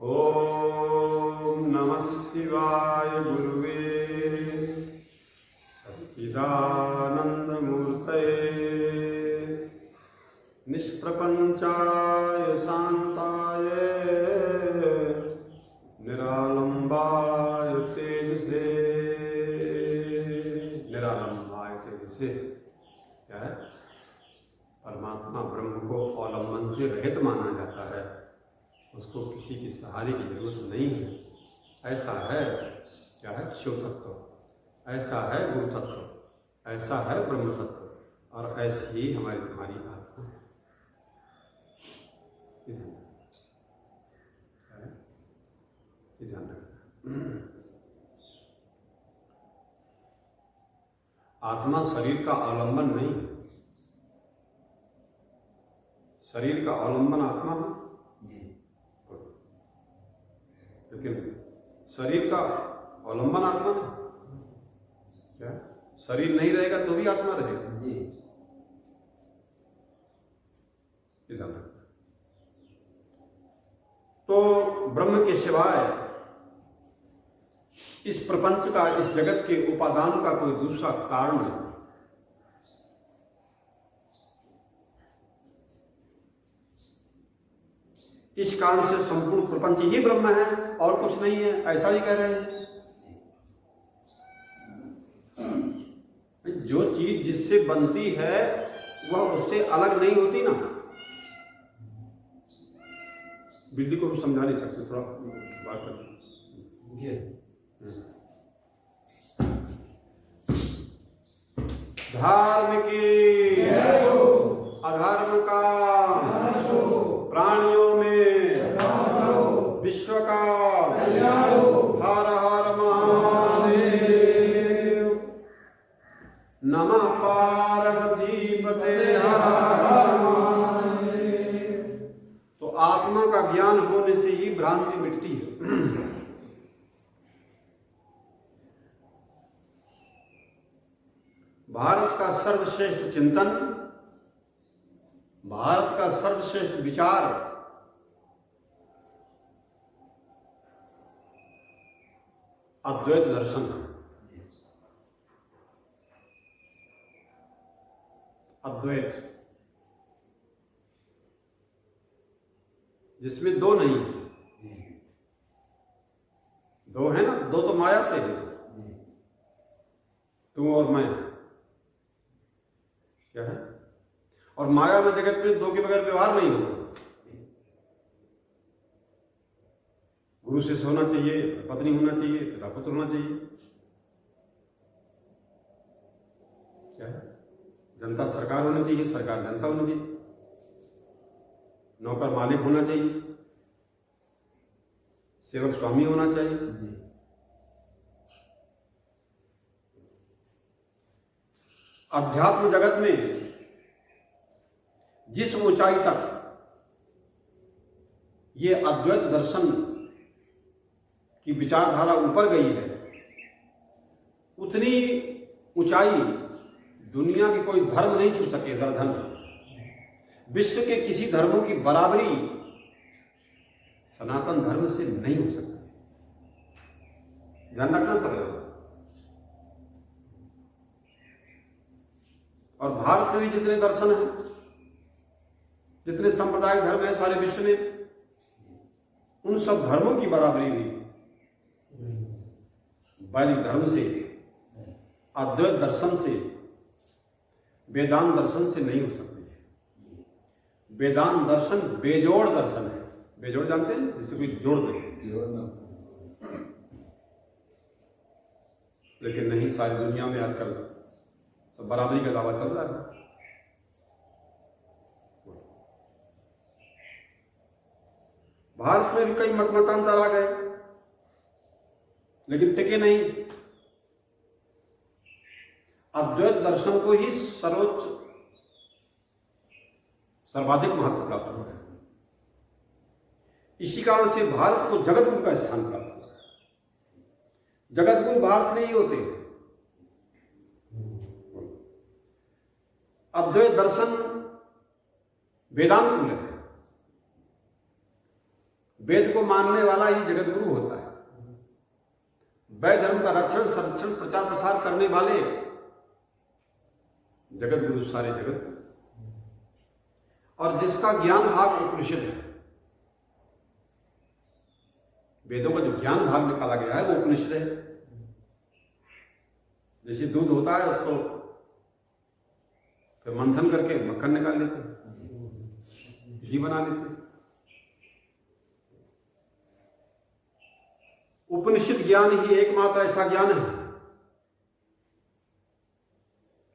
ओम नमः शिवाय गुरुवे सच्चिदानंदमूर्तये निष्प्रपंचाय शांताय निरालंबाय तेजसे। निरालंबाय तेजसे क्या है? परमात्मा ब्रह्म को अवलंबन से रहित माना जाता है, उसको किसी के सहारे की जरूरत नहीं है। ऐसा है क्या है? शिव तत्व, ऐसा है गुरु तत्व, ऐसा है ब्रह्म तत्व, और ऐसी ही हमारी तुम्हारी आत्मा है। ध्यान रखना, आत्मा शरीर का अवलंबन नहीं है। शरीर का अवलंबन आत्मा है, लेकिन शरीर का अवलंबन आत्मा नहीं। क्या शरीर नहीं रहेगा तो भी आत्मा रहेगा जी। तो ब्रह्म के सिवाय इस प्रपंच का, इस जगत के उपादान का कोई दूसरा कारण नहीं। इस कारण से संपूर्ण प्रपंच ही ब्रह्म है और कुछ नहीं है, ऐसा ही कह रहे हैं। जो चीज जिससे बनती है वह उससे अलग नहीं होती ना। बिल्ली को भी समझा नहीं सकते, थोड़ा बात कर। धर्म की अधर्म का प्राणियों में विश्व का हर हर महादेव। नमः पार्वती पते हर हर महादेव। तो आत्मा का ज्ञान होने से ही भ्रांति मिटती है। भारत का सर्वश्रेष्ठ चिंतन, भारत का सर्वश्रेष्ठ विचार अद्वैत दर्शन है। अद्वैत जिसमें दो नहीं है। दो है ना, दो तो माया से है, तुम और मैं। क्या है? और माया में जगत में दो के बगैर व्यवहार नहीं होगा। गुरु शिष्य होना चाहिए, पत्नी होना चाहिए, पिता पुत्र होना चाहिए। क्या है? जनता सरकार होनी चाहिए, सरकार जनता होनी चाहिए। नौकर मालिक होना चाहिए, सेवक स्वामी होना चाहिए। अध्यात्म जगत में जिस ऊंचाई तक ये अद्वैत दर्शन की विचारधारा ऊपर गई है, उतनी ऊंचाई दुनिया के कोई धर्म नहीं छू सके। धर्म विश्व के किसी धर्मों की बराबरी सनातन धर्म से नहीं हो सकती। ध्यान रखना सर। और भारत में भी जितने दर्शन हैं, जितने सांप्रदायिक धर्म है सारे विश्व में, उन सब धर्मों की बराबरी भी वैदिक धर्म से, अद्वैत दर्शन से, वेदांत दर्शन से नहीं हो सकती है। वेदांत दर्शन बेजोड़ दर्शन है। बेजोड़ जानते हैं? जिससे कोई जोड़ दे। लेकिन नहीं, सारी दुनिया में आजकल सब बराबरी का दावा चल रहा है। भारत में भी कई मतांतर आ गए, लेकिन टिके नहीं। अद्वैत दर्शन को ही सर्वोच्च, सर्वाधिक महत्व प्राप्त हुआ है। इसी कारण से भारत को जगत गुरु का स्थान प्राप्त हुआ है। जगत गुरु भारत में ही होते हैं। अद्वैत दर्शन वेदांत कुल है, वेद को मानने वाला ही जगत गुरु होता है। वैध धर्म का रक्षण संरक्षण प्रचार प्रसार करने वाले जगत गुरु सारे जगत, और जिसका ज्ञान भाग उपनिषद है। वेदों का जो ज्ञान भाग निकाला गया है वो उपनिषद है। जैसे दूध होता है उसको फिर मंथन करके मक्खन निकाल लेते, घी बना लेते। उपनिषद ज्ञान ही एकमात्र ऐसा ज्ञान है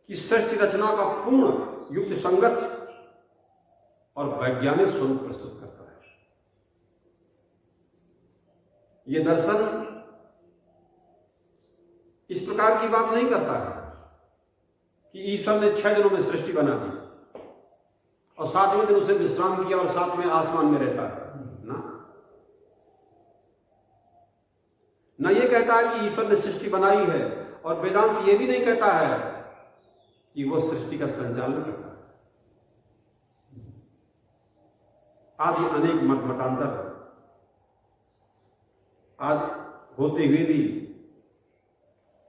कि सृष्टि रचना का पूर्ण युक्त संगत और वैज्ञानिक स्वरूप प्रस्तुत करता है। यह दर्शन इस प्रकार की बात नहीं करता है कि ईश्वर ने 6 दिनों में सृष्टि बना दी और 7वें दिन उसे विश्राम किया और 7वें आसमान में रहता है ना ये कहता है कि ईश्वर ने सृष्टि बनाई है, और वेदांत ये भी नहीं कहता है कि वो सृष्टि का संचालन करता है। आदि अनेक मत मतांतर आज होते हुए भी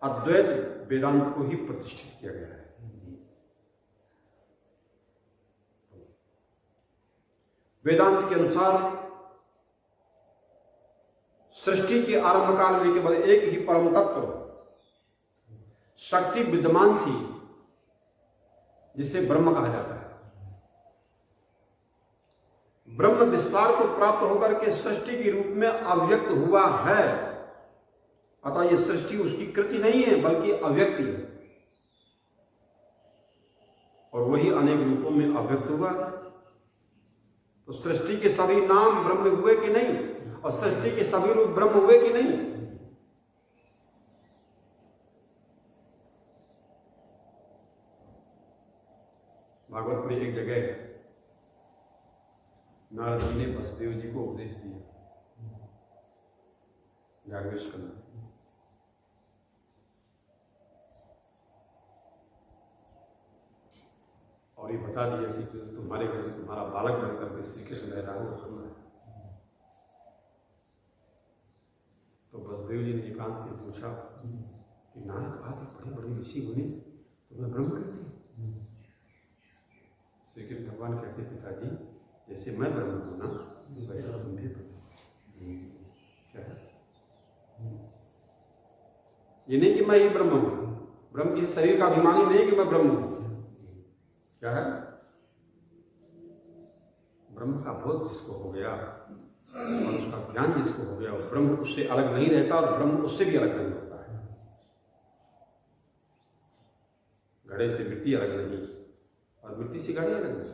अद्वैत वेदांत को ही प्रतिष्ठित किया गया है। वेदांत के अनुसार सृष्टि के आरंभ काल में केवल एक ही परम तत्व शक्ति विद्यमान थी, जिसे ब्रह्म कहा जाता है। ब्रह्म विस्तार को प्राप्त होकर के सृष्टि के रूप में अव्यक्त हुआ है। अतः यह सृष्टि उसकी कृति नहीं है बल्कि अव्यक्ति है, और वही अनेक रूपों में अव्यक्त हुआ। तो सृष्टि के सभी नाम ब्रह्म हुए कि नहीं, और सृष्टि के सभी रूप ब्रह्म हुए कि नहीं? भागवत में एक जगह नारद जी ने वसुदेव जी को उपदेश दिया, याज्ञवल्क्य करना। और ये बता दिया कि तुम्हारे घर में तुम्हारा बालक बनकर के श्री कृष्ण रह रहा है। तो वसुदेव जी ने एकांत में पूछा कि नारद बात बड़े बड़े ऋषि मुनि तुम्हें ब्रह्म कहते हैं? श्री कृष्ण भगवान कहते पिताजी, जैसे मैं ब्रह्म हूं ना वैसा तुम भी ब्रह्म। क्या है ये नहीं कि मैं ही ब्रह्म हूं, ब्रह्म किसी शरीर का अभिमानी नहीं कि मैं ब्रह्म हूं। क्या है? ब्रह्म का बोध जिसको हो गया और उसका ज्ञान जिसको हो गया, और ब्रह्म उससे अलग नहीं रहता और ब्रह्म उससे भी अलग नहीं होता है। घड़े से मिट्टी अलग नहीं और मिट्टी से घड़े अलग नहीं।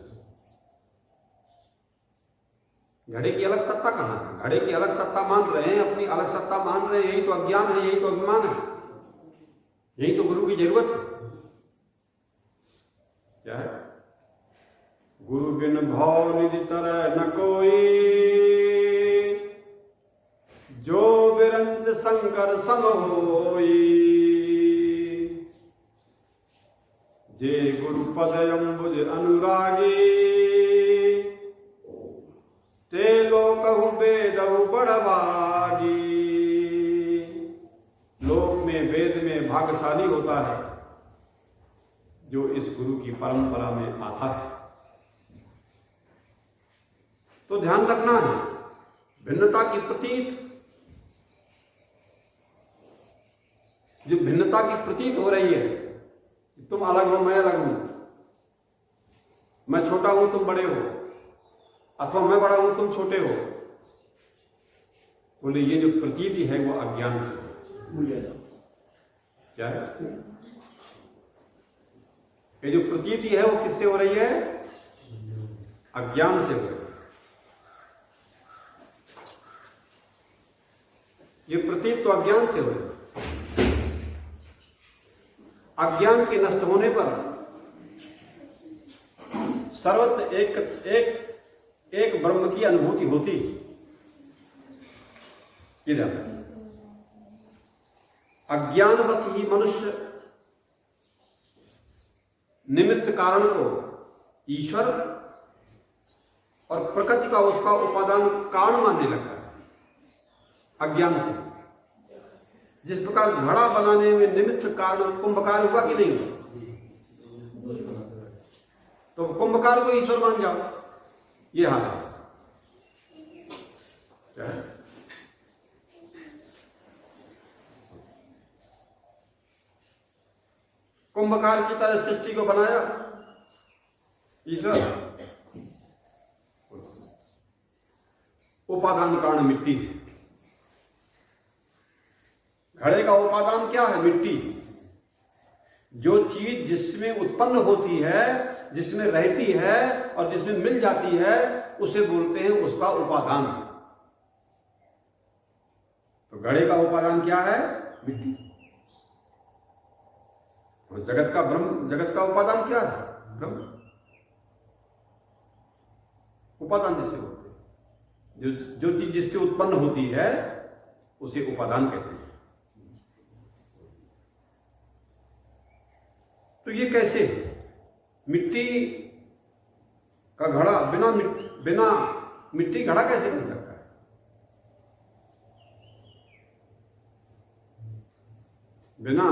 घड़े की अलग सत्ता कहां है? घड़े की अलग सत्ता मान रहे हैं, अपनी अलग सत्ता मान रहे हैं। यही तो अज्ञान है, यही तो अभिमान है, यही तो गुरु की जरूरत है। क्या है? गुरु बिन भाव निधि तरह न कोई, जो बिरंज शंकर सम होई। जे गुरु पद अम्बुज अनुरागी, ते लोकहु वेदहु बड़भागी। लोक में वेद में भाग्यशाली होता है जो इस गुरु की परंपरा में आता है। तो ध्यान रखना है, भिन्नता की प्रतीत, जो भिन्नता की प्रतीत हो रही है, तुम अलग हो मैं अलग हूं, मैं छोटा हूं तुम बड़े हो, अथवा मैं बड़ा हूं तुम छोटे हो, बोले ये जो प्रतीति है वो अज्ञान से है। क्या है? ये जो प्रतीति है वो किससे हो रही है? अज्ञान से हो रही है। ये प्रतीत तो अज्ञान से हो रही है। अज्ञान के नष्ट होने पर सर्वत्र एक ब्रह्म की अनुभूति होती। इधर अज्ञानवश ही मनुष्य निमित्त कारण को ईश्वर और प्रकृति का उसका उपादान कारण मानने लगता है। अज्ञान से। जिस प्रकार घड़ा बनाने में निमित्त कारण कुंभकार हुआ कि नहीं हुआ, तो कुंभकार को ईश्वर मान जाओ, ये हाल है। क्या है? कुंभकार की तरह सृष्टि को बनाया ईश्वर। उपादान कारण मिट्टी है। घड़े का उपादान क्या है? मिट्टी। जो चीज जिसमें उत्पन्न होती है, जिसमें रहती है और जिसमें मिल जाती है, उसे बोलते हैं उसका उपादान। तो घड़े का उपादान क्या है? मिट्टी। और जगत का ब्रह्म, जगत का उपादान क्या है? ब्रह्म। उपादान जिससे होते हैं, जो चीज जिससे उत्पन्न होती है उसे उपादान कहते हैं। तो ये कैसे? मिट्टी का घड़ा बिना मिट्टी घड़ा कैसे बन सकता है? बिना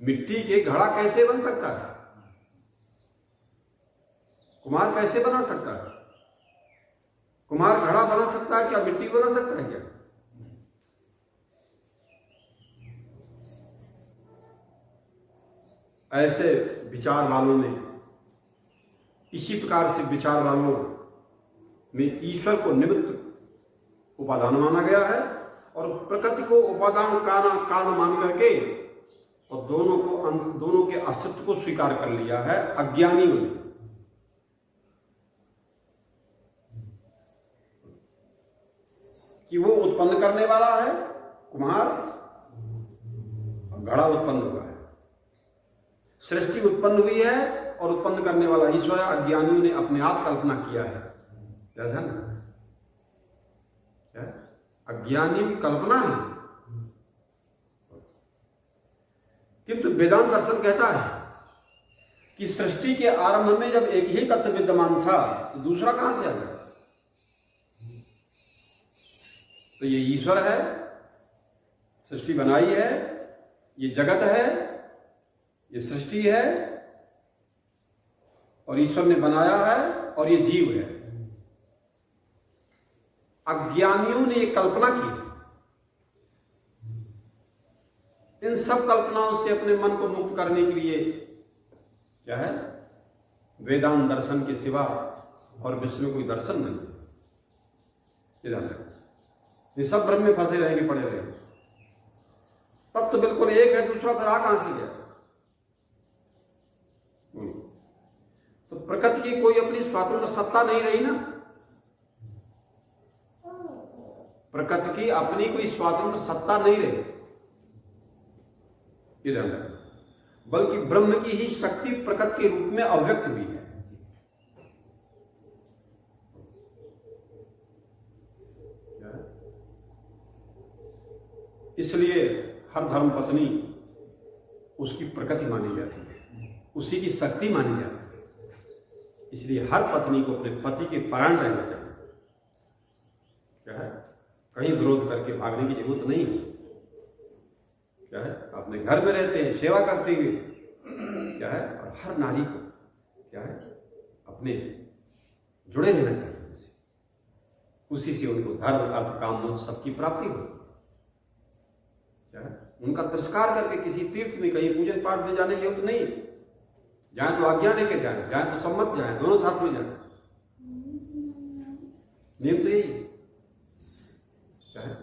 मिट्टी के घड़ा कैसे बन सकता है? कुम्हार कैसे बना सकता है? कुम्हार घड़ा बना सकता है क्या? मिट्टी बना सकता है क्या? ऐसे विचार वालों ने, इसी प्रकार से विचार वालों में ईश्वर को निमित्त उपादान माना गया है और प्रकृति को उपादान कारण मान करके और दोनों के अस्तित्व को स्वीकार कर लिया है अज्ञानियों ने। कि वो उत्पन्न करने वाला है कुम्हार और घड़ा उत्पन्न हुआ है। सृष्टि उत्पन्न हुई है और उत्पन्न करने वाला ईश्वर है। अज्ञानियों ने अपने आप कल्पना किया है। क्या? अज्ञानी की कल्पना है। किंतु वेदांत दर्शन कहता है कि सृष्टि के आरंभ में जब एक ही तत्व विद्यमान था तो दूसरा कहां से आ गया? तो ये ईश्वर है, सृष्टि बनाई है, ये जगत है, ये सृष्टि है और ईश्वर ने बनाया है और ये जीव है। अज्ञानियों ने एक कल्पना की। इन सब कल्पनाओं से अपने मन को मुक्त करने के लिए क्या है? वेदांत दर्शन के सिवा और विश्व में कोई दर्शन नहीं। ये सब ब्रह्म में फंसे रहेंगे, पड़े रहेंगे। तब तो बिल्कुल एक है, दूसरा फिर आ कहां से गया? तो प्रकृति की कोई अपनी स्वतंत्र सत्ता नहीं रही ना। प्रकृति की अपनी कोई स्वतंत्र सत्ता नहीं रही, बल्कि ब्रह्म की ही शक्ति प्रकृति के रूप में अव्यक्त हुई है। इसलिए हर धर्म पत्नी उसकी प्रकृति मानी जाती है, उसी की शक्ति मानी जाती है। इसलिए हर पत्नी को अपने पति के परायण रहना चाहिए। क्या है? कहीं विरोध करके भागने की जरूरत नहीं है। क्या है? अपने घर में रहते हैं सेवा करते हुए। क्या है? और हर नारी को क्या है? अपने जुड़े रहना चाहिए उनसे। उसी से उनको धर्म अर्थ काम मोक्ष सबकी प्राप्ति होती है। क्या है? उनका तिरस्कार करके किसी तीर्थ में कहीं पूजन पाठ में जाने की जरूरत नहीं। जाए तो आज्ञा लेके जाए, जाए तो सम्मत जाए, दोनों साथ में जाए। नियम तो यही क्या है?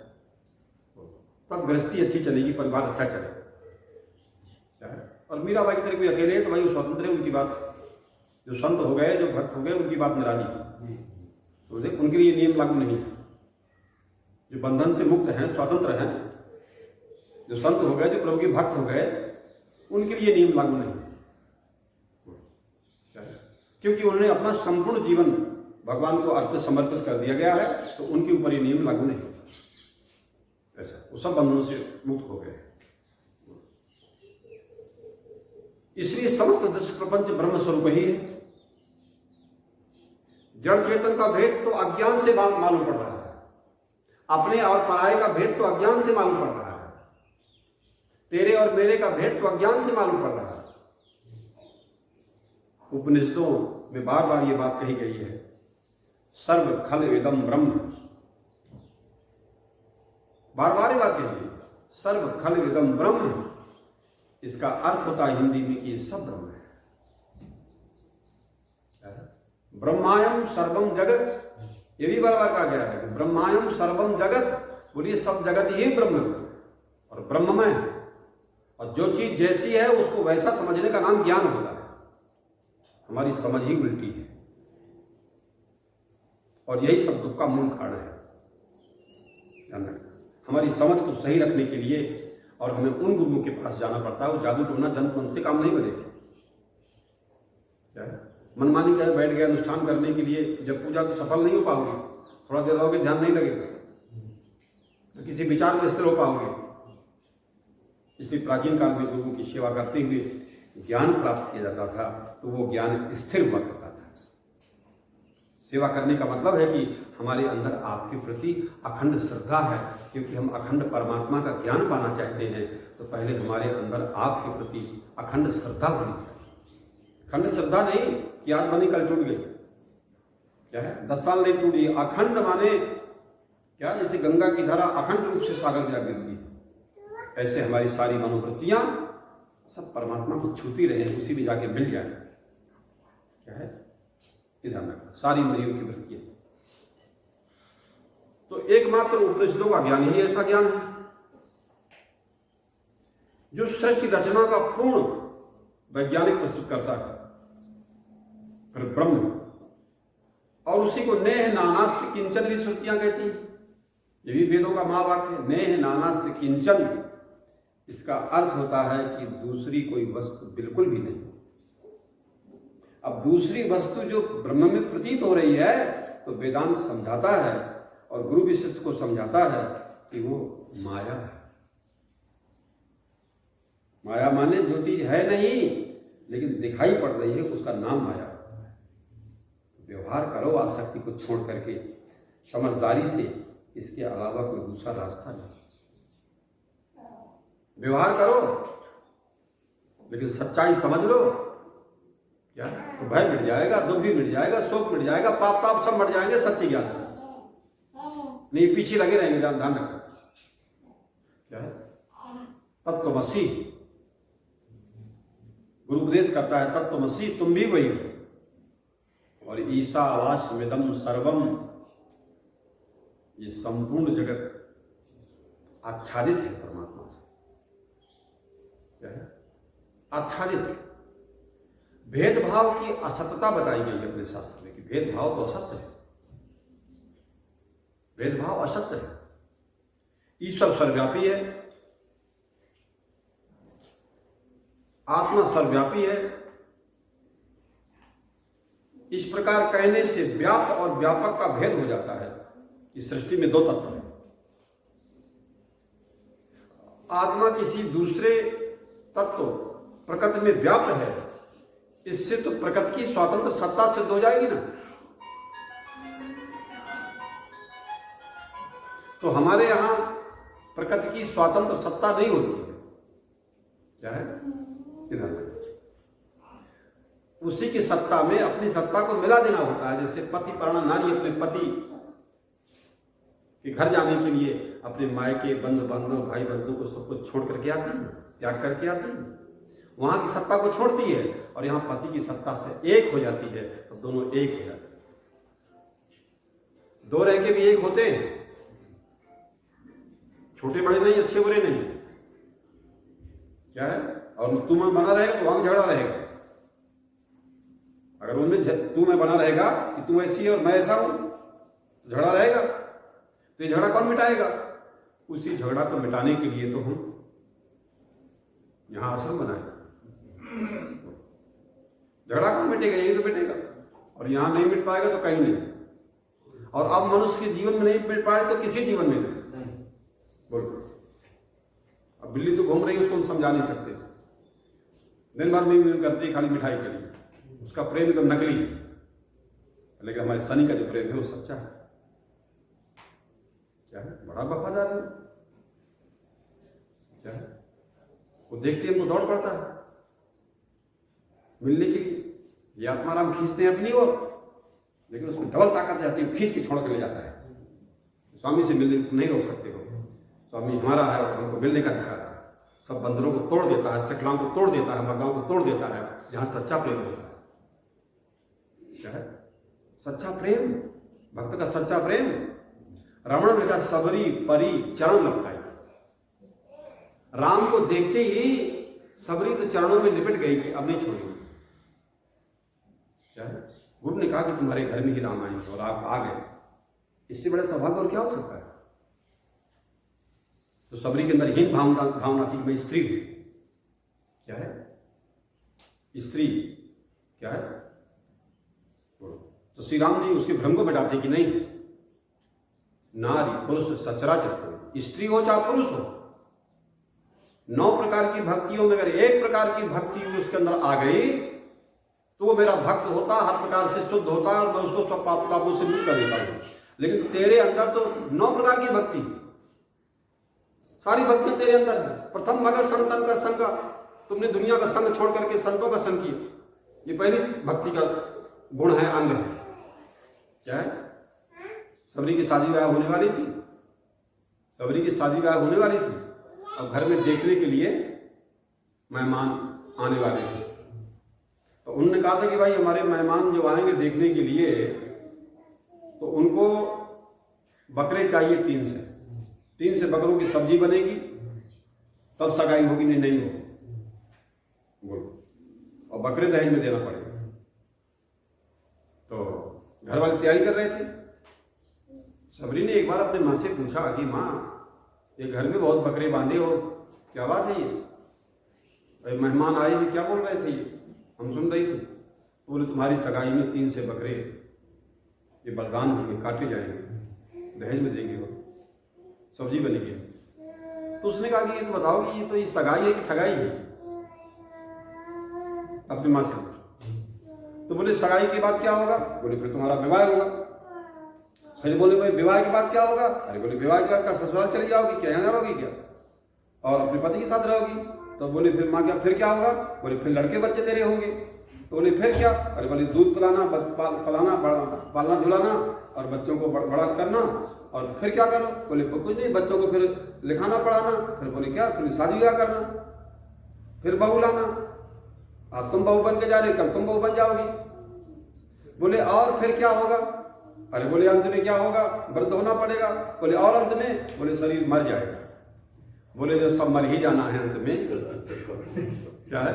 तब गृहस्थी अच्छी चलेगी, परिवार अच्छा चलेगा। क्या है? और मीराबाई की तरह कोई अकेले है तो भाई वो स्वतंत्र है, उनकी बात। जो संत हो गए, जो भक्त हो गए, उनकी बात निराली तो उनके लिए नियम लागू नहीं है। जो बंधन से मुक्त हैं, स्वतंत्र हैं, जो संत हो गए, जो प्रभु के भक्त हो गए, उनके लिए नियम लागू नहीं। क्योंकि उन्होंने अपना संपूर्ण जीवन भगवान को अर्पित समर्पित कर दिया गया है, तो उनके ऊपर ये नियम लागू नहीं होता। ऐसा वो सब बंधनों से मुक्त हो गए। इसलिए समस्त दृश्य प्रपंच ब्रह्म स्वरूप ही है। जड़ चेतन का भेद तो अज्ञान से मालूम पड़ रहा है, अपने और पराये का भेद तो अज्ञान से मालूम पड़ रहा है, तेरे और मेरे का भेद तो अज्ञान से मालूम पड़ रहा है। उपनिषदों में बार बार ये बात कही गई है, सर्व खल इदम ब्रह्म, बार बार ये बात कही गई, सर्व खल इदम ब्रह्म। इसका अर्थ होता है हिंदी में कि ये सब ब्रह्म है। ब्रह्मायम सर्वम जगत, ये भी बार बार कहा गया है, ब्रह्मायम सर्वम जगत, बोलिए सब जगत ही ब्रह्म और ब्रह्ममय है। और जो चीज जैसी है उसको वैसा समझने का नाम ज्ञान होता है। हमारी समझ ही उल्टी है और यही सब दुख का मूल कारण है। हमारी समझ को सही रखने के लिए और हमें उन गुरुओं के पास जाना पड़ता है। वो जादू टोना जंत मन से काम नहीं बनेगा। क्या मनमानी कहे बैठ गया अनुष्ठान करने के लिए, जब पूजा तो सफल नहीं हो पाओगे, थोड़ा देर रहोगे ध्यान नहीं लगेगा, किसी विचार में स्थिर हो पाओगे। इसलिए प्राचीन काल में गुरुओं की सेवा करते हुए ज्ञान प्राप्त किया जाता था, तो वो ज्ञान स्थिर हुआ करता था। सेवा करने का मतलब है कि हमारे अंदर आपके प्रति अखंड श्रद्धा है, क्योंकि हम अखंड परमात्मा का ज्ञान पाना चाहते हैं। तो पहले हमारे अंदर आपके प्रति अखंड श्रद्धा होनी चाहिए। अखंड श्रद्धा नहीं कि आज बनी कल टूट गई, क्या है 10 साल नहीं टूटी। अखंड माने क्या, जैसे गंगा की धारा अखंड रूप से सागर में गिरती है, ऐसे हमारी सारी मनोवृत्तियां सब परमात्मा को छूती रहे, उसी में जाके मिल जाए। क्या है ध्यान रखना, सारी इंद्रियों की वृत्तियां। तो एकमात्र उपनिषदों का ज्ञान ही ऐसा ज्ञान है जो सृष्टि रचना का पूर्ण वैज्ञानिक प्रस्तुत करता है, फिर ब्रह्म। और उसी को नेह नानास्ति किंचन भी श्रुतियां कहती हैं। ये भी वेदों का महावाक्य है, नेह नानास्ति किंचन। इसका अर्थ होता है कि दूसरी कोई वस्तु बिल्कुल भी नहीं। अब दूसरी वस्तु जो ब्रह्म में प्रतीत हो रही है, तो वेदांत समझाता है और गुरु विशिष्ट को समझाता है कि वो माया है। माया माने जो चीज है नहीं लेकिन दिखाई पड़ रही है, उसका नाम माया है। व्यवहार करो आसक्ति को छोड़ करके, समझदारी से, इसके अलावा कोई दूसरा रास्ता नहीं। व्यवहार करो लेकिन सच्चाई समझ लो, क्या तो भय मिट जाएगा, दुख भी मिट जाएगा, शोक मिट जाएगा, पाप ताप सब मिट जाएंगे सच्चे ज्ञान से। नहीं पीछे लगे रहेंगे, ध्यान रखना। क्या है तत्वमसी, गुरु उपदेश करता है तत्वमसी, तुम भी वही हो। और ईशावास्यमिदं सर्वम, ये संपूर्ण जगत आच्छादित है परमात्मा से। क्या है आच्छादित है। भेदभाव की असत्यता बताई गई है अपने शास्त्र में कि भेदभाव तो असत्य है, भेदभाव असत्य है। ईश्वर सर्वव्यापी है, आत्मा सर्वव्यापी है। इस प्रकार कहने से व्याप्त और व्यापक का भेद हो जाता है। इस सृष्टि में 2 तत्व हैं। आत्मा किसी दूसरे तत्व प्रकृति में व्याप्त है, इससे तो प्रकृति की स्वतंत्र सत्ता सिद्ध हो जाएगी ना। तो हमारे यहां प्रकृति की स्वतंत्र सत्ता नहीं होती है। क्या है इधर उसी की सत्ता में अपनी सत्ता को मिला देना होता है। जैसे पति परायणा नारी अपने पति के घर जाने के लिए अपने मायके बंधु बांधव भाई बंधु को सब कुछ छोड़ करके आती है, त्याग करके आती है, वहां की सत्ता को छोड़ती है और यहाँ पति की सत्ता से एक हो जाती है, तो दोनों एक हो जाते हैं। 2 रह के भी एक होते हैं, छोटे बड़े नहीं, अच्छे बुरे नहीं। क्या है और तू में बना रहेगा तो वहां झगड़ा रहेगा। अगर उनमें तू में बना रहेगा कि तू ऐसी है और मैं ऐसा हूं, तो झगड़ा रहेगा। तो ये झगड़ा कौन मिटाएगा? उसी झगड़ा को मिटाने के लिए तो हम यहां आश्रम बनाए। झगड़ा कौन मिटेगा? यही तो मिटेगा। और यहां नहीं मिट पाएगा तो कहीं नहीं। और अब मनुष्य के जीवन में नहीं मिट पाए तो किसी जीवन में नहीं। बोलो, अब बिल्ली तो घूम रही है, उसको हम समझा नहीं सकते। दिन भर में करती खाली मिठाई करी, उसका प्रेम तो नकली है। लेकिन हमारे शनि का जो प्रेम है वो सच्चा है। क्या है? बड़ा वफादार है। क्या है? वो देखते हमको दौड़ पड़ता है मिलने के लिए। ये आत्माराम खींचते हैं अपनी ओर, लेकिन उसमें डबल ताकत जाती है, खींच के छोड़ कर ले जाता है। स्वामी से मिलने को नहीं रोक सकते हो। स्वामी हमारा है और हमको मिलने का अधिकार है। सब बंधनों को तोड़ देता है, श्रृंखलाओं को तोड़ देता है, मर्दाओं को तोड़ देता है, जहां सच्चा प्रेम होता है। क्या है? सच्चा प्रेम, भक्त का सच्चा प्रेम। रमण ने कहा सबरी परी चरण लगता है। राम को देखते ही सबरी तो चरणों में लिपट गई कि अब नहीं छोड़ेंगे। क्या है? गुरु ने कहा कि तुम्हारे घर में ही राम आएंगे और आप आ गए। इससे बड़ा सौभाग्य और क्या हो सकता है? तो सबरी के अंदर हीन भावना थी कि मैं स्त्री हूं। क्या है? स्त्री क्या है? तो श्री राम जी उसके भ्रम को मिटाते कि नहीं, नारी पुरुष सचराचर, स्त्री हो चाहे पुरुष हो, 9 प्रकार की भक्तियों में अगर एक प्रकार की भक्ति उसके अंदर आ गई तो वो मेरा भक्त होता, हर प्रकार से शुद्ध होता है और मैं उसको सब पाप पापों से मुक्त कर देता हूं। लेकिन तेरे अंदर तो 9 प्रकार की भक्ति, सारी भक्ति तेरे अंदर है। प्रथम मगर संतन का संग, तुमने दुनिया का संग छोड़ करके संतों का संग किया। ये पहली भक्ति का गुण है, अंग है। क्या है? सबरी की शादी ब्याह होने वाली थी, सबरी की शादी ब्याह होने वाली थी और घर में देखने के लिए मेहमान आने वाले थे। तो उन्होंने कहा था कि भाई हमारे मेहमान जो आएंगे देखने के लिए तो उनको बकरे चाहिए 3 से बकरों की सब्जी बनेगी तब सगाई होगी, नहीं होगी। बोलो। और बकरे दहेज में देना पड़ेगा। तो घर वाले तैयारी कर रहे थे। सबरी ने एक बार अपने माँ से पूछा कि माँ, ये घर में बहुत बकरे बांधे हो, क्या बात है ये? मेहमान आए हुए क्या बोल रहे थे ये? हम सुन रही थी। तो बोले तुम्हारी सगाई में 3 से बकरे ये बलिदान होंगे, काटे जाएंगे, दहेज में देंगे, वो सब्जी बनेगी। तो उसने कहा कि ये तो बताओ कि ये तो ये सगाई है कि ठगाई है? अपनी माँ से पूछो। तो बोले सगाई के बाद क्या होगा? बोले फिर तुम्हारा विवाह होगा। फिर बोले भाई विवाह के बाद क्या होगा? अरे बोले विवाह के बाद क्या ससुराल चली जाओगी क्या, यहाँ रहोगी क्या और अपने पति के साथ रहोगी? तो बोले फिर माँ क्या, फिर क्या होगा? बोले फिर लड़के बच्चे तेरे होंगे। तो बोले फिर क्या? अरे बोले दूध पिलाना, पलाना, पालना झुलाना और बच्चों को बड़ा करना। और फिर क्या करो? बोले कुछ नहीं, बच्चों को फिर लिखाना पढ़ाना। फिर बोले क्या? फिर शादी ब्याह करना, फिर बहू लाना। अब तुम बहू बन के जा रहे, कल तुम बहू बन जाओगी। बोले और फिर क्या होगा? अरे बोले अंत में क्या होगा? व्रत होना पड़ेगा। बोले और अंत में? बोले शरीर मर जाएगा। बोले जब सब मर ही जाना है अंत में क्या है,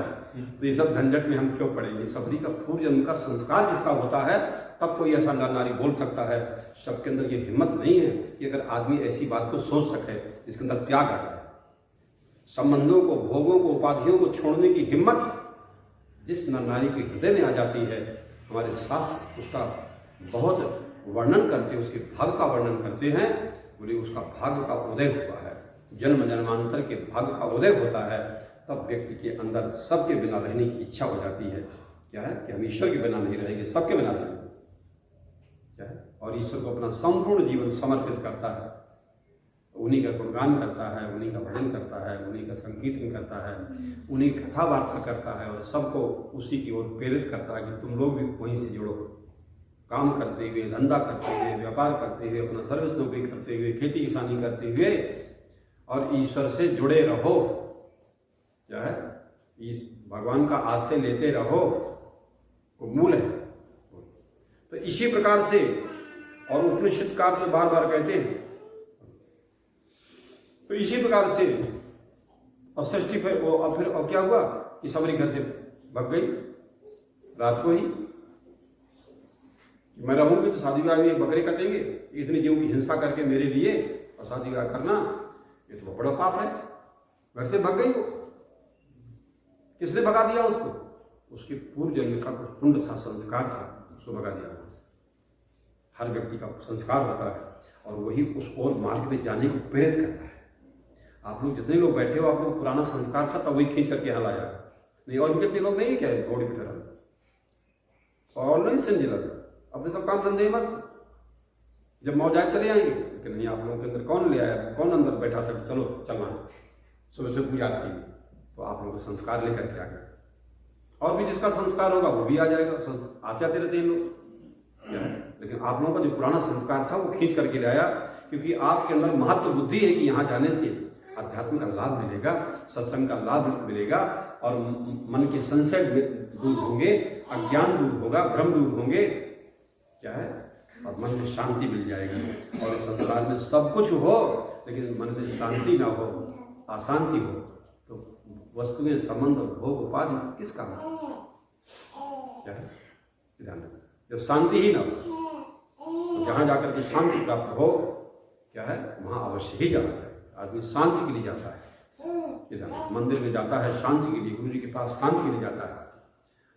तो ये सब झंझट में हम क्यों पड़ेंगे? सबरी का पूर्व जन्म का संस्कार जिसका होता है तब कोई ऐसा नर नारी बोल सकता है। सबके अंदर ये हिम्मत नहीं है कि अगर आदमी ऐसी बात को सोच सके, इसके अंदर त्याग आ जाए। संबंधों को, भोगों को, उपाधियों को छोड़ने की हिम्मत जिस नर नारी के हृदय में आ जाती है, हमारे शास्त्र उसका बहुत वर्णन करते हैं, उसके भाग्य का वर्णन करते हैं। बोले उसका भाग्य का उदय हुआ है, जन्म जन्मांतर के भाग्य का उदय होता है, तब व्यक्ति के अंदर सबके बिना रहने की इच्छा हो जाती है। क्या है कि हम ईश्वर के बिना नहीं रहेंगे, सबके बिना रहेंगे। क्या है? और ईश्वर को अपना संपूर्ण जीवन समर्पित करता है, उन्हीं का गुणगान करता है, उन्हीं का भजन करता है, उन्हीं का संकीर्तन करता है, उन्हीं कथा वार्ता करता है और सबको उसी की ओर प्रेरित करता है कि तुम लोग भी वहीं से जुड़ो। काम करते हुए, धंधा करते हुए, व्यापार करते हुए, अपना सर्विस नौकरी करते हुए, खेती किसानी करते हुए और ईश्वर से जुड़े रहो। क्या है? इस भगवान का आश्रय लेते रहो, वो मूल है। तो इसी प्रकार से और उपनिषदकार जो बार बार कहते हैं, तो इसी प्रकार से और षष्ठी फिर और क्या हुआ कि सबरी घर से भग गई रात को ही। मैं रहूंगी तो शादी ब्याह में बकरे कटेंगे, इतनी जीवों की हिंसा करके मेरे लिए और शादी ब्याह करना ये तो बड़ा पाप है। घर से भग गई वो। किसने भगा दिया उसको? उसके पूर्व जन्म का कुछ पुण्य था, संस्कार था, उसको भगा दिया वहां से। हर व्यक्ति का संस्कार होता है और वही उस ओर मार्ग में जाने को प्रेरित करता है। आप लोग जितने लोग बैठे हो, आप लोग पुराना संस्कार था तब वही खींच करके यहाँ लाया नहीं। और भी कितने लोग नहीं है क्या घोड़े पे ठहरा और नहीं समझ लगा अपने सब काम धंधे में मस्त। जब मौज आए चले आएंगे, लेकिन नहीं, आप लोगों के अंदर कौन ले आया, कौन अंदर बैठा था चलो चलना है, सुबह से पूजा थी, तो आप लोगों को संस्कार लेकर के आ गए। और भी जिसका संस्कार होगा वो भी आ जाएगा, आते आते रहते हैं लोग, क्या है। लेकिन आप लोगों का जो पुराना संस्कार था वो खींच करके लाया, क्योंकि आपके अंदर महत्व बुद्धि है कि यहाँ जाने से अध्यात्म का लाभ मिलेगा, सत्संग का लाभ मिलेगा, और मन के संशय दूर होंगे, अज्ञान दूर होगा, भ्रम दूर होंगे, क्या है, और मन में शांति मिल जाएगी। और इस संसार में सब कुछ हो लेकिन मन में शांति ना हो, अशांति हो, तो वस्तुएं, संबंध, भोग, उपाधि किस काम है, क्या है। जब शांति ही ना हो, तो जहाँ जाकर के शांति प्राप्त हो, क्या है, वहाँ अवश्य ही जाना चाहिए। आदमी शांति के लिए जाता है, मंदिर में जाता है शांति के लिए, गुरु जी के पास शांति के लिए जाता है,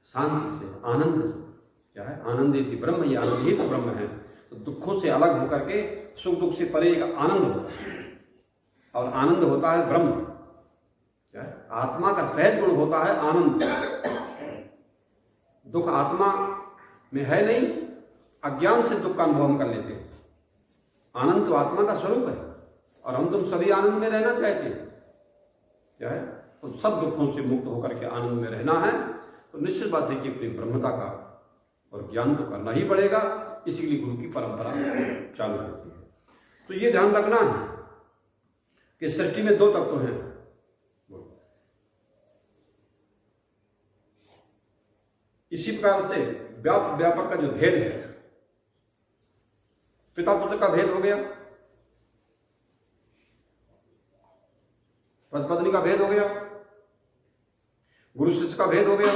शांति से आनंद, क्या है, आनंदित ब्रह्म, ये आनंद ही तो ब्रह्म है। तो दुखों से अलग होकर के सुख दुख से परे एक आनंद होता है, और आनंद होता है ब्रह्म, क्या है, आत्मा का सहज गुण होता है आनंद। दुख आत्मा में है नहीं, अज्ञान से दुख का अनुभव हम कर लेते हैं। आनंद तो आत्मा का स्वरूप है, और हम तुम सभी आनंद में रहना चाहते हैं, क्या है, तो सब दुखों से मुक्त होकर के आनंद में रहना है। तो निश्चित बात है कि अपनी ब्रह्मता का और ज्ञान तो करना ही पड़ेगा, इसीलिए गुरु की परंपरा चालू होती है। तो ये ध्यान रखना है कि सृष्टि में दो तत्व हैं, इसी प्रकार से व्यापक का जो भेद है, पिता पुत्र का भेद हो गया, पति पत्नी का भेद हो गया, गुरु शिष्य का भेद हो गया।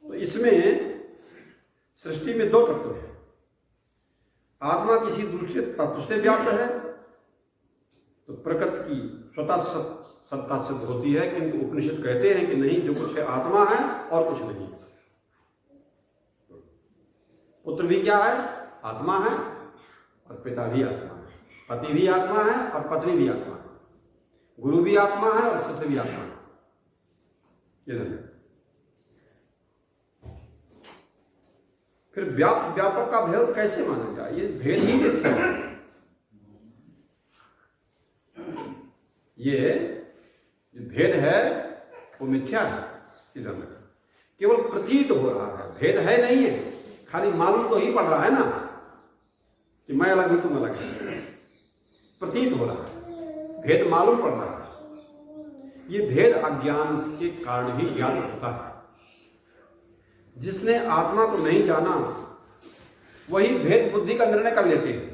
तो इसमें सृष्टि में दो तत्व हैं। आत्मा किसी दूसरे तत्व से व्याप्त है, तो प्रकृति की स्वतः सत्ता सिद्ध होती है, किंतु उपनिषद कहते हैं कि नहीं, जो कुछ है आत्मा है और कुछ नहीं। पुत्र भी क्या है, आत्मा है, और पिता भी आत्मा है, पति भी आत्मा है और पत्नी भी आत्मा है, गुरु भी आत्मा है और शिष्य भी आत्मा है। ये फिर व्यापक का भेद कैसे माना जाए, ये भेद ही मिथ्या है। ये जो भेद है वो मिथ्या है, केवल प्रतीत हो रहा है, भेद है नहीं है, खाली मालूम तो ही पड़ रहा है ना कि मैं अलग हूं तुम अलग है, प्रतीत हो रहा है, भेद मालूम पड़ रहा है। ये भेद अज्ञान के कारण ही ज्ञान होता है। जिसने आत्मा को नहीं जाना वही भेद बुद्धि का निर्णय कर लेते हैं।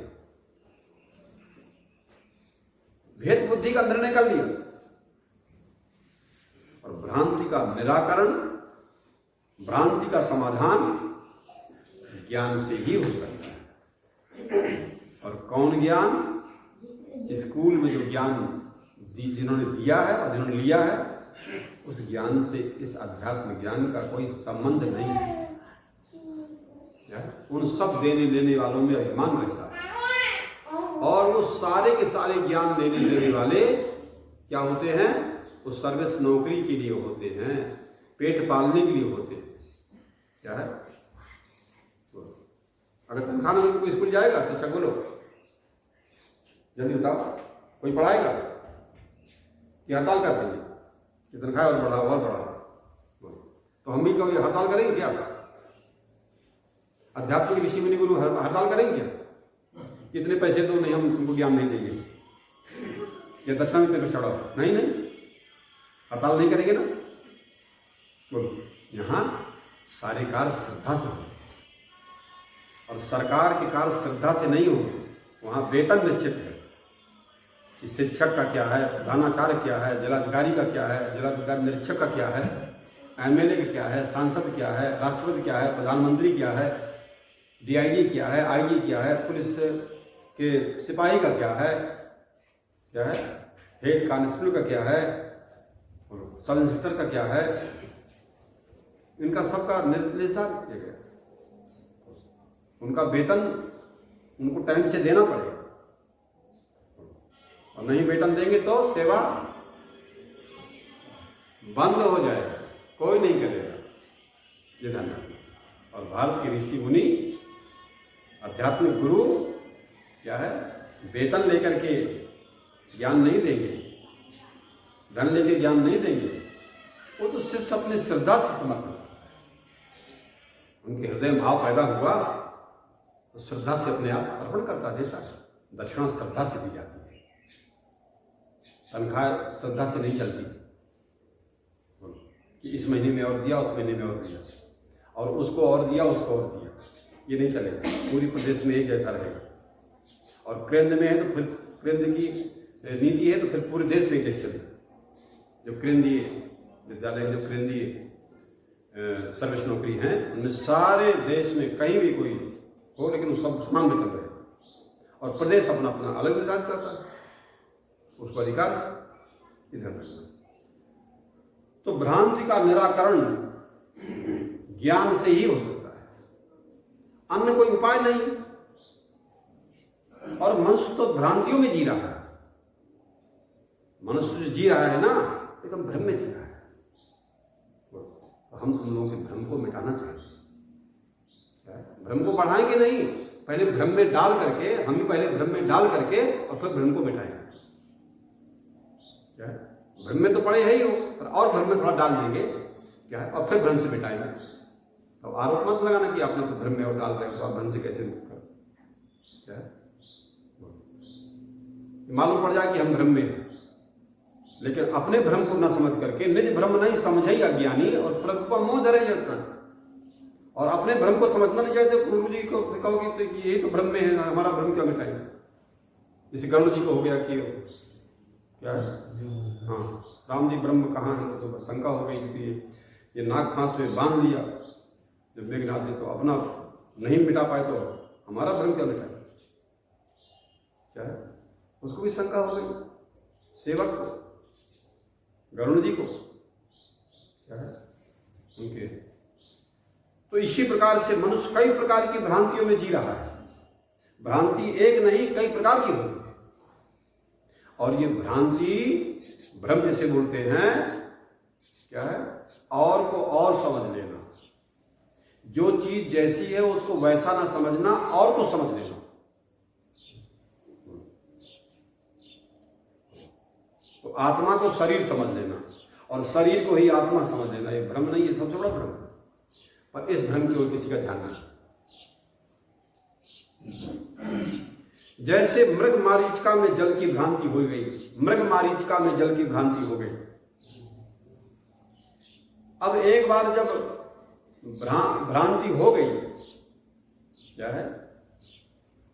भेद बुद्धि का निर्णय कर लिया, और भ्रांति का निराकरण, भ्रांति का समाधान ज्ञान से ही हो सकता है। और कौन ज्ञान, स्कूल में जो ज्ञान जिन्होंने दिया है और जिन्होंने लिया है, उस ज्ञान से इस अध्यात्म ज्ञान का कोई संबंध नहीं है। उन सब देने लेने वालों में अभिमान रहता है, और वो सारे के सारे ज्ञान देने लेने वाले क्या होते हैं, वो सर्विस नौकरी के लिए होते हैं, पेट पालने के लिए होते हैं। क्या है, अगर तनख्वाह में कोई स्कूल जाएगा, शिक्षक बोलो जल्दी बताओ, कोई पढ़ाएगा कि हड़ताल कर देंगे कि तनख्वाह और बढ़ाओ और बढ़ाओ। तो हम भी कभी हड़ताल करेंगे क्या? अध्यात्म ऋषि मुनि गुरु हड़ताल करेंगे क्या? इतने पैसे दो, नहीं हम तुमको ज्ञान नहीं देंगे, या दक्षिणा में तेरे चढ़ाओ, नहीं नहीं, हड़ताल नहीं करेंगे ना। बोलो, यहाँ सारे कार्य श्रद्धा से होते, और सरकार के कार्य श्रद्धा से नहीं होते, वहाँ वेतन निश्चित है कि शिक्षक का क्या है, प्रधानाचार्य क्या है, जिलाधिकारी का क्या है, जिलाधिकारी निरीक्षक का क्या है, एमएलए का क्या है, सांसद क्या है, राष्ट्रपति क्या है, प्रधानमंत्री क्या है, डीआईजी क्या है, आईजी क्या है, पुलिस के सिपाही का क्या है, हेड कांस्टेबल का क्या है, सब इंस्पेक्टर का क्या है, इनका सबका निर्देशन किया गया। उनका वेतन उनको टाइम से देना पड़ेगा, और नहीं वेतन देंगे तो सेवा बंद हो जाएगा, कोई नहीं करेगा। ये ध्यान रखना। भारत के ऋषि मुनि आध्यात्मिक गुरु क्या है, वेतन लेकर के ज्ञान नहीं देंगे, धन लेके ज्ञान नहीं देंगे, वो तो सिर्फ अपनी श्रद्धा से समर्पण करता है। उनके हृदय में भाव पैदा हुआ तो श्रद्धा से अपने आप अर्पण करता देता है। दक्षिणा श्रद्धा से दी जाती है, तनख्वाह श्रद्धा से नहीं चलती कि इस महीने में और दिया, उस महीने में और दिया, और उसको और दिया, उसको और दिया, ये नहीं चलेगा। पूरी प्रदेश में एक जैसा रहेगा। और केंद्र में है तो फिर केंद्र की नीति है तो फिर पूरे देश में कैसे चलेगा। जो केंद्रीय विद्यालय, जो केंद्रीय सर्विस नौकरी हैं, उनमें सारे देश में कहीं भी कोई हो, लेकिन सब समान वेतन रहे, और प्रदेश अपना अपना अलग निर्धारित करता है, उसको अधिकार इधर रखना। तो भ्रांति का निराकरण ज्ञान से ही हो सकता है, अन्य कोई उपाय नहीं। और मनुष्य तो भ्रांतियों में जी रहा है। मनुष्य जो जी रहा है ना, एकदम भ्रम में जी रहा है। तो हम तुम लोगों के भ्रम को मिटाना चाहते हैं। भ्रम को बढ़ाएंगे नहीं, पहले भ्रम में डाल करके, हम ही पहले भ्रम में डाल करके और फिर भ्रम को मिटाएंगे। क्या है, भ्रम में तो पड़े है ही हो, पर और भ्रम में थोड़ा डाल देंगे, क्या है, और फिर भ्रम से मिटाएंगे। तो आरोप मत लगाना कि आपने तो भ्रम में और डाल रहे हो, तो आप भ्रम से कैसे मुक्त करो। क्या है, मालूम पड़ जाए कि हम भ्रम में हैं, लेकिन अपने भ्रम को न समझ करके, निज भ्रम नहीं समझे अज्ञानी और प्रभु मोह धरे लटकन, और अपने भ्रम को समझना नहीं चाहते। गुरु जी को कहोगे तो कि यही तो भ्रम में है, हमारा भ्रम क्या मिटाएंगे। जैसे गरुड़ जी को हो गया कि क्या है, हाँ, राम जी ब्रह्म कहाँ है, तो शंका हो गई कि ये नाग फांस में बांध लिया जब मेघनाथ जी, तो अपना नहीं मिटा पाए तो हमारा भ्रम क्या मिटाए। क्या है, उसको भी शंका हो गई, सेवक को, गरुड़ जी को, क्या है, उनके। तो इसी प्रकार से मनुष्य कई प्रकार की भ्रांतियों में जी रहा है। भ्रांति एक नहीं, कई प्रकार की होती है। और ये भ्रांति, भ्रम जिसे बोलते हैं, क्या है, और को और समझ लेना। जो चीज जैसी है उसको वैसा ना समझना, और को समझ लेना। तो आत्मा को शरीर समझ लेना और शरीर को ही आत्मा समझ लेना, ये भ्रम नहीं है, सबसे बड़ा भ्रम है। पर इस भ्रम की ओर किसी का ध्यान नहीं। जैसे मृग मारीचिका में जल की भ्रांति हो गई, मृग मारीचिका में जल की भ्रांति हो गई। अब एक बार जब भ्रांति हो गई, क्या है,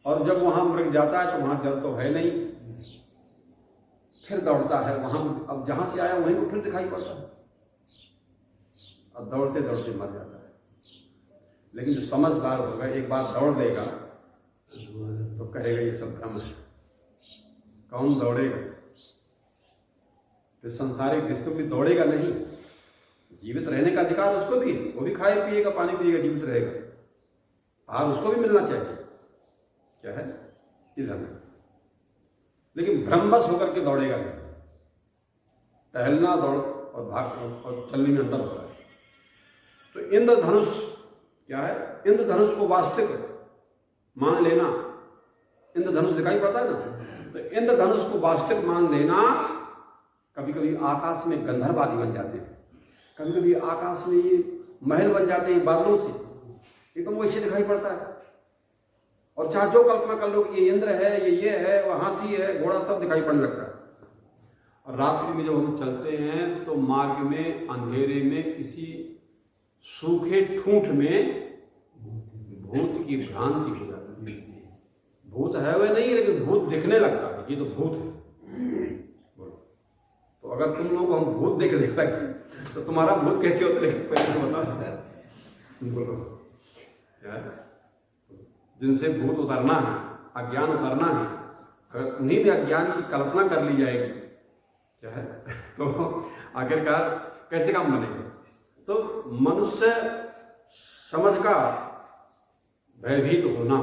और जब वहां मृग जाता है तो वहां जल तो है नहीं, फिर दौड़ता है वहां, अब जहां से आया वहीं को फिर दिखाई पड़ता है, और दौड़ते दौड़ते मर जाता है। लेकिन जो समझदार होगा, एक बार दौड़ लेगा तो कहेगा ये सब भ्रम है। कौन दौड़ेगा? तो संसारिक विश्व भी दौड़ेगा नहीं। जीवित रहने का अधिकार उसको भी है, वो भी खाए पिएगा, पानी पिएगा, जीवित रहेगा, आहार उसको भी मिलना चाहिए। क्या है, इधर में। लेकिन भ्रमवश होकर के दौड़ेगा नहीं। टहलना, दौड़ और भाग और चलने में अंतर होता है। तो इंद्रधनुष क्या है, इंद्रधनुष को वास्तविक मान लेना। इंद्रधनुष दिखाई पड़ता है ना, तो इंद्रधनुष को वास्तविक मान लेना। कभी कभी आकाश में गंधर्व आदि बन जाते हैं, कभी कभी आकाश में ये महल बन जाते हैं बादलों से, एकदम वैसे दिखाई पड़ता है। और चाहे जो कल्पना कर लो कि ये इंद्र है, ये है, वह हाथी है, घोड़ा, सब दिखाई पड़ने लगता है। और रात्रि में जब हम चलते हैं तो मार्ग में अंधेरे में किसी सूखे ठूंठ में भूत की भ्रांति हो जाती है। भूत है वह नहीं, लेकिन भूत दिखने लगता है, ये तो भूत है। तो अगर तुम लोग हम भूत देखने लगे तो तुम्हारा भूत कैसे होता है, पहले तो बता। बोलो, जिनसे भूत उतरना है, अज्ञान उतरना है, अगर उन्हीं में अज्ञान की कल्पना कर ली जाएगी, क्या है, तो आखिरकार कैसे काम बनेगा। तो मनुष्य समझ का भयभीत होना।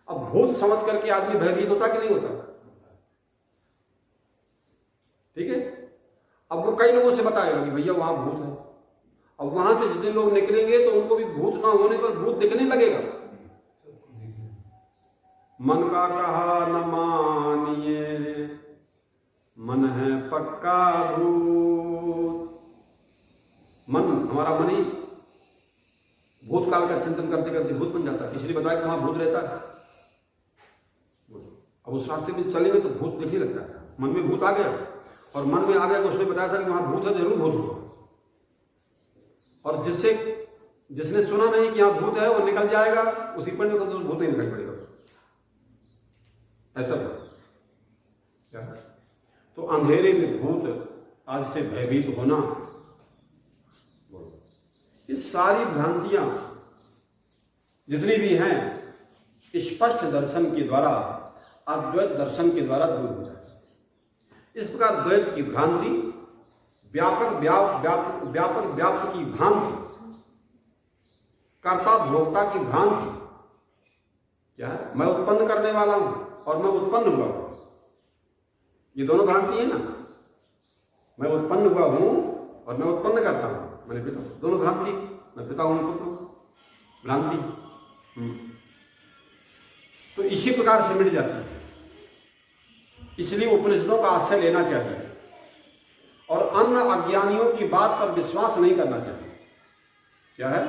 अब भूत समझ करके आदमी भयभीत होता कि नहीं होता? ठीक है। अब वो कई लोगों से बताएगा कि भैया वहां भूत है, अब वहां से जितने लोग निकलेंगे तो उनको भी भूत ना होने पर भूत दिखने लगेगा। मन का कहा न मानिए, मन है पक्का भूत। मन, हमारा मन ही भूतकाल का चिंतन करते करते भूत बन जाता है। किसी ने बताया कि वहां भूत रहता है, अब उस रास्ते में चलेंगे तो भूत दिखने लगता है। मन में भूत आ गया, और मन में आ गया तो उसने बताया था कि वहां भूत है, जरूर भूत होगा। और जिसने सुना नहीं कि यहाँ भूत है वो निकल जाएगा, उसी पर तो भूत नहीं दिखाई पड़ेगा। ऐसा क्या? तो अंधेरे में भूत आज से भयभीत होना, ये सारी भ्रांतियां जितनी भी हैं स्पष्ट दर्शन के द्वारा, अद्वैत दर्शन के द्वारा दूर हो जाती है। इस प्रकार द्वैत की भ्रांति व्यापक की भ्रांति, कर्ता भोक्ता की भ्रांति, क्या है? मैं उत्पन्न करने वाला हूं और मैं उत्पन्न हुआ हूं, ये दोनों भ्रांति है ना। मैं उत्पन्न हुआ हूं और मैं उत्पन्न करता हूं, मैंने पिता, दोनों भ्रांति। मैं पिता हूं, पुत्र हूं, भ्रांति। तो इसी प्रकार से मिट जाती है। इसलिए उपनिषदों का आश्रय लेना चाहिए और अन्य अज्ञानियों की बात पर विश्वास नहीं करना चाहिए। क्या है?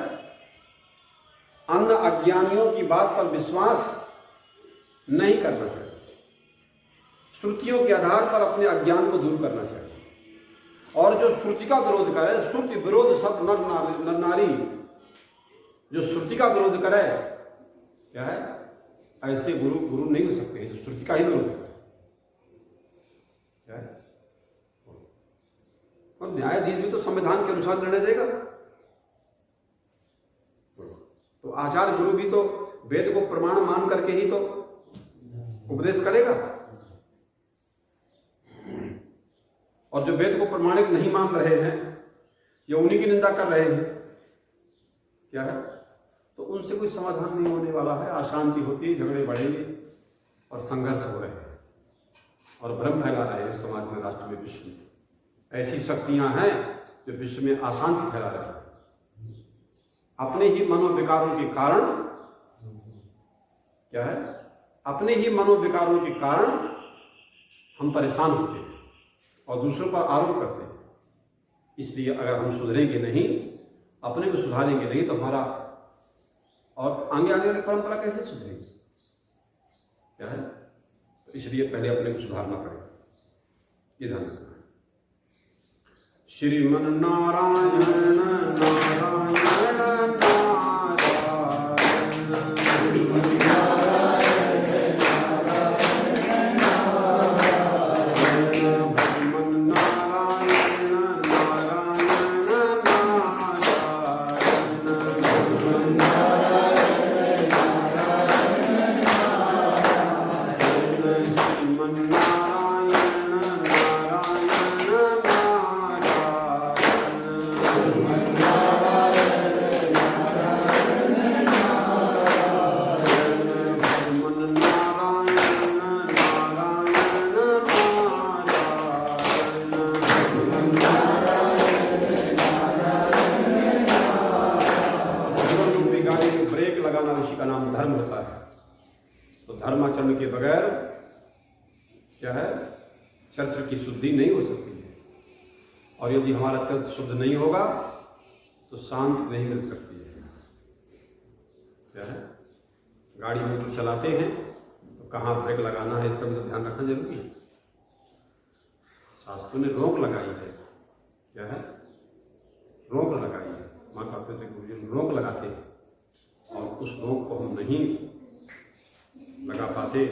अन्य अज्ञानियों की बात पर विश्वास नहीं करना चाहिए। श्रुतियों के आधार पर अपने अज्ञान को दूर करना चाहिए। और जो श्रुति का विरोध करे, श्रुति विरोध सब नर नारी जो श्रुति का विरोध करे, क्या है? ऐसे गुरु नहीं हो सकते जो श्रुति का ही विरोध करे। क्या है? और न्यायाधीश भी तो संविधान के अनुसार निर्णय देगा। तो आचार्य गुरु भी तो वेद को प्रमाण मान करके ही तो उपदेश करेगा। और जो वेद को प्रमाणिक नहीं मान रहे हैं या उन्हीं की निंदा कर रहे हैं, क्या है? तो उनसे कोई समाधान नहीं होने वाला है। अशांति होती है, झगड़े बढ़ेंगे और संघर्ष हो रहे हैं और भ्रम फैला रहे हैं समाज में, राष्ट्र में, विश्व में। ऐसी शक्तियां हैं जो विश्व में अशांति फैला रही है। अपने ही मनोविकारों के कारण, क्या है? अपने ही मनोविकारों के कारण हम परेशान होते हैं और दूसरों पर आरोप करते हैं। इसलिए अगर हम सुधरेंगे नहीं, अपने को सुधारेंगे नहीं, तो हमारा और आगे आने वाली परंपरा कैसे सुधरेगी? क्या है? तो इसलिए पहले अपने को सुधारना पड़ेगा। ये ध्यान रखना है। श्रीमन नारायण नारायण धर्माचरण के बगैर, क्या है? चरित्र की शुद्धि नहीं हो सकती है। और यदि हमारा चरित्र शुद्ध नहीं होगा तो शांति नहीं मिल सकती है। क्या है? गाड़ी मोटर चलाते हैं तो कहाँ ब्रेक लगाना है, इसका भी तो ध्यान रखना जरूरी है। शास्त्रों ने रोक लगाई है। क्या है? रोक लगाई है। माता पिता गुरुजन रोक लगाते हैं और उस रोक को हम नहीं लगा पाते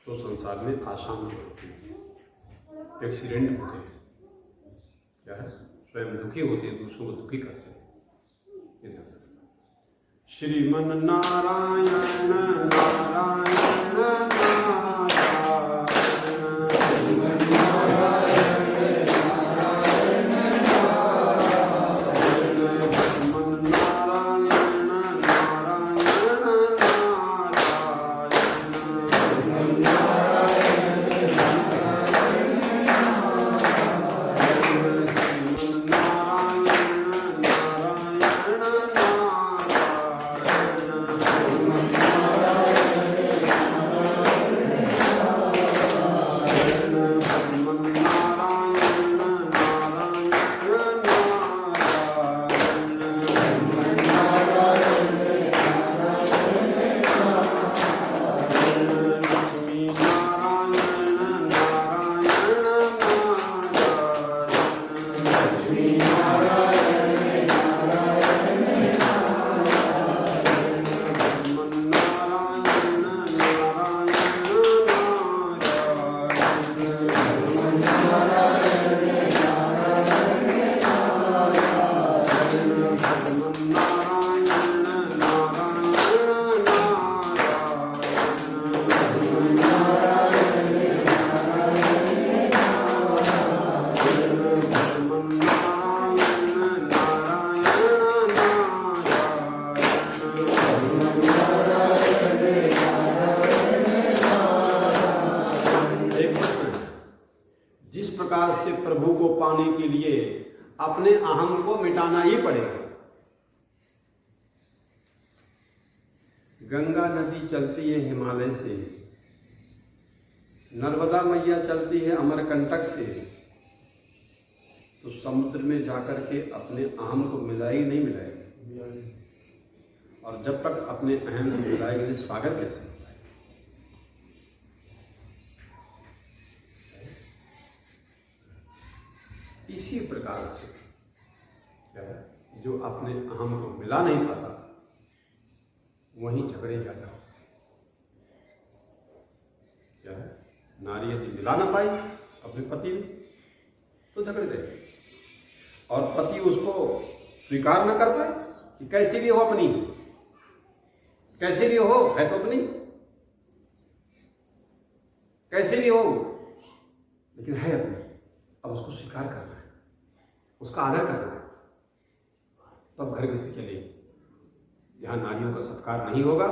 तो संसार में अशांति होती है, एक्सीडेंट होते हैं। क्या है? स्वयं दुखी होते हैं, दूसरों को दुखी करते हैं। श्रीमन नारायण नारायण नारायण से प्रभु को पाने के लिए अपने अहम को मिटाना ही पड़ेगा। गंगा नदी चलती है हिमालय से, नर्मदा मैया चलती है अमरकंटक से, तो समुद्र में जाकर के अपने अहम को मिलाई नहीं मिलाएगी, और जब तक अपने अहम को मिलाएगी सागर कैसे? इसी प्रकार से क्या है, जो अपने अहम को मिला नहीं पाता वहीं झगड़े ज्यादा होते हैं। क्या है, नारी यदि मिला ना पाई अपने पति में तो झगड़े रहे, और पति उसको स्वीकार ना कर पाए कि कैसे भी हो अपनी, कैसे भी हो है तो अपनी, कैसे भी हो लेकिन है अपनी, अब उसको स्वीकार करना है, उसका आदर करना है, तब घर गृहस्थी चलेगी। जहाँ नारियों का सत्कार नहीं होगा,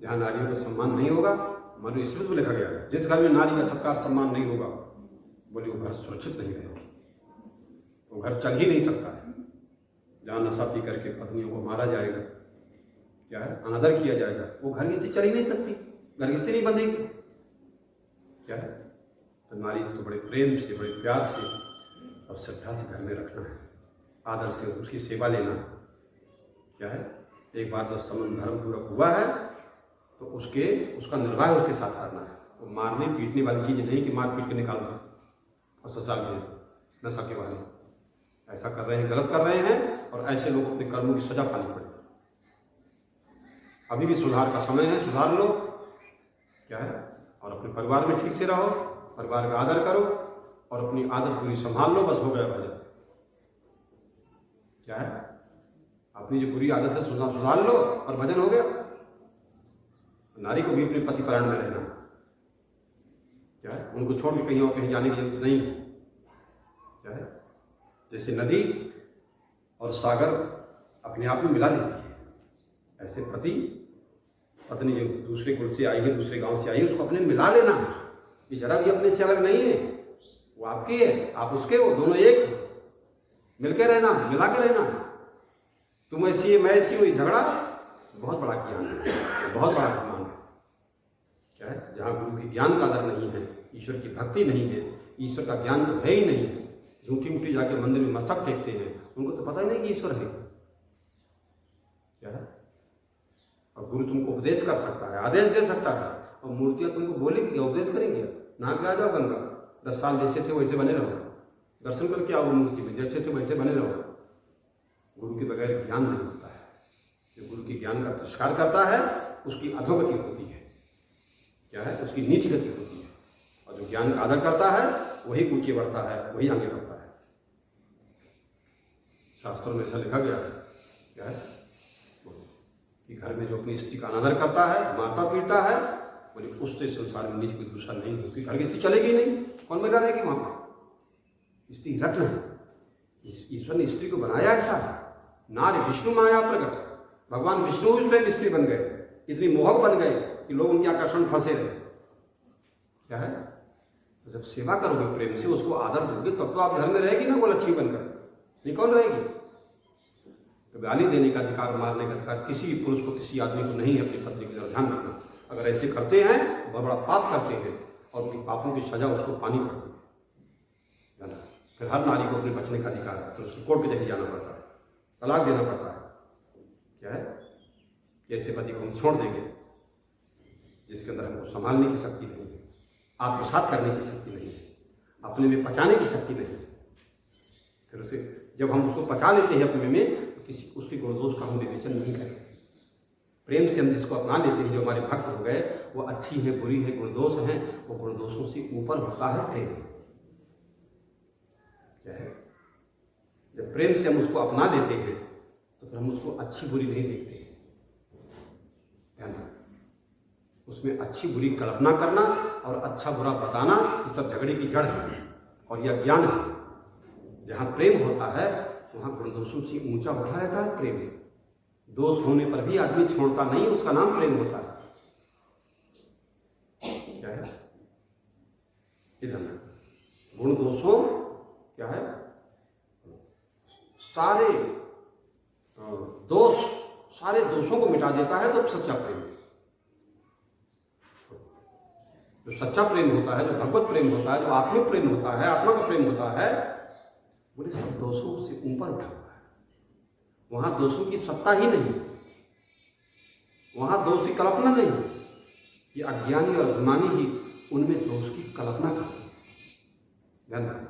जहाँ नारियों का सम्मान नहीं होगा, मनुस्मृति में लिखा गया है जिस घर में नारी का सत्कार सम्मान नहीं होगा बोले वो घर सुरक्षित नहीं रहेगा, वो घर चल ही नहीं सकता है। जहाँ नशा पी करके पत्नियों को मारा जाएगा, क्या है, अनादर किया जाएगा, वो घर गृहस्थी चल ही नहीं सकती, घर गृहस्थी नहीं बंधेगी। क्या है, तो नारी को बड़े प्रेम से, बड़े प्यार से और श्रद्धा से घर में रखना है, आदर से उसकी सेवा लेना। क्या है, एक बार जब संबंध धर्म पूर्वक हुआ है तो उसका निर्वाह उसके साथ करना है। वो मारने पीटने वाली चीज़ नहीं कि मार पीट के निकाल दो और सजा मिले तो नशा के बारे में ऐसा कर रहे हैं, गलत कर रहे हैं, और ऐसे लोग अपने कर्मों की सजा पानी पड़े। अभी भी सुधार का समय है, सुधार लो। क्या है, और अपने परिवार में ठीक से रहो, परिवार का आदर करो और अपनी आदत पूरी संभाल लो, बस हो गया भजन। क्या है, अपनी जो बुरी आदत है सुधार लो और भजन हो गया। नारी को भी अपने पति परायण में रहना। क्या है, उनको छोड़ के कहीं और कहीं जाने की जरूरत नहीं है। क्या है, जैसे नदी और सागर अपने आप में मिला लेती है, ऐसे पति पत्नी जो दूसरे कुल से आई है, दूसरे गांव से आई है, उसको अपने मिला लेना। ये जरा भी अपने से अलग नहीं है, वो आपकी है, आप उसके, वो दोनों एक, मिलके रहना, मिला के रहना। तुम ऐसी है, मैं ऐसी हूँ, झगड़ा बहुत बड़ा ज्ञान है, बहुत बड़ा अपमान है। क्या है, जहाँ गुरु के ज्ञान का आदर नहीं है, ईश्वर की भक्ति नहीं है, ईश्वर का ज्ञान तो है ही नहीं है, झूठी मूठी जाके मंदिर में मस्तक टेकते हैं, उनको तो पता ही नहीं कि ईश्वर है। क्या है, और गुरु तुमको उपदेश कर सकता है, आदेश दे सकता है, और मूर्तियाँ तुमको बोलेंगी, उपदेश करेंगी, नहा के आ जाओ गंगा, 10 साल जैसे थे वैसे बने रहो, दर्शन करके आओ मूर्ति में, जैसे थे वैसे बने रहो। गुरु के बगैर ज्ञान नहीं होता है। जो गुरु के ज्ञान का तिरस्कार करता है उसकी अधोगति होती है। क्या है, उसकी नीच गति होती है, और जो ज्ञान का आदर करता है वही ऊंचे बढ़ता है, वही आगे बढ़ता है। शास्त्रों में ऐसा लिखा गया है। क्या है, कि घर में जो अपनी स्त्री का अनादर करता है, मारता पीटता है, बोले उससे संसार में नीच कोई दूसरा नहीं होती। घर की स्त्री चलेगी नहीं, कौन बेटा रहेगी वहां पर? स्त्री रत्न है, ईश्वर ने स्त्री को बनाया ऐसा है। नारी विष्णु माया प्रकट, भगवान विष्णु उसमें स्त्री बन गए, इतनी मोहक बन गए कि लोग उनके आकर्षण फंसे रहे। क्या है, तो जब सेवा करोगे प्रेम से, उसको आदर दोगे, तब तो आप घर में रहेगी ना वो लक्ष्मी बनकर, नहीं कौन रहेगी? तो गाली देने का अधिकार, मारने का अधिकार किसी पुरुष को, किसी आदमी को नहीं है। अपनी पत्नी की तरफ ध्यान रखना। अगर ऐसे करते हैं तो बहुत बड़ा पाप करते हैं, और उनकी पापों की सजा उसको पानी पड़ती है। फिर हर नारी को अपने बचने का अधिकार है, तो उसको कोर्ट के जरिए जाना पड़ता है, तलाक देना पड़ता है। क्या है, कैसे पति को हम छोड़ देंगे जिसके अंदर हमको संभालने की शक्ति नहीं है, आत्मसात करने की शक्ति नहीं है, अपने में पचाने की शक्ति नहीं है। फिर उसे जब हम उसको पचा लेते हैं अपने में, तो किसी उसके गुणदोष का हम विवेचन नहीं करें। प्रेम से हम जिसको अपना लेते हैं, जो हमारे भक्त हो गए, वो अच्छी है, बुरी है, गुणदोष हैं, वो गुणदोषों से ऊपर होता है प्रेम। क्या है, जब प्रेम से हम उसको अपना लेते हैं तो फिर हम उसको अच्छी बुरी नहीं देखते। ध्यान रखना, उसमें अच्छी बुरी कल्पना करना और अच्छा बुरा बताना ये सब झगड़े की जड़ है और यह ज्ञान है। जहाँ प्रेम होता है वहाँ गुण दोषों से ऊंचा उठा रहता है प्रेम। दोष होने पर भी आदमी छोड़ता नहीं, उसका नाम प्रेम होता है। क्या है इधर गुण दोषों क्या है, सारे दोष, सारे दोषों को मिटा देता है तो सच्चा प्रेम। जो सच्चा प्रेम होता है, जो भगवत प्रेम होता है, जो आत्मिक प्रेम होता है, आत्मा का प्रेम होता है, वो सब दोषों से ऊपर उठा हुआ है। वहां दोषों की सत्ता ही नहीं, वहां दोष की कल्पना नहीं। ये अज्ञानी और अभिमानी ही उनमें दोष की कल्पना करते हैं। ध्यान रखना।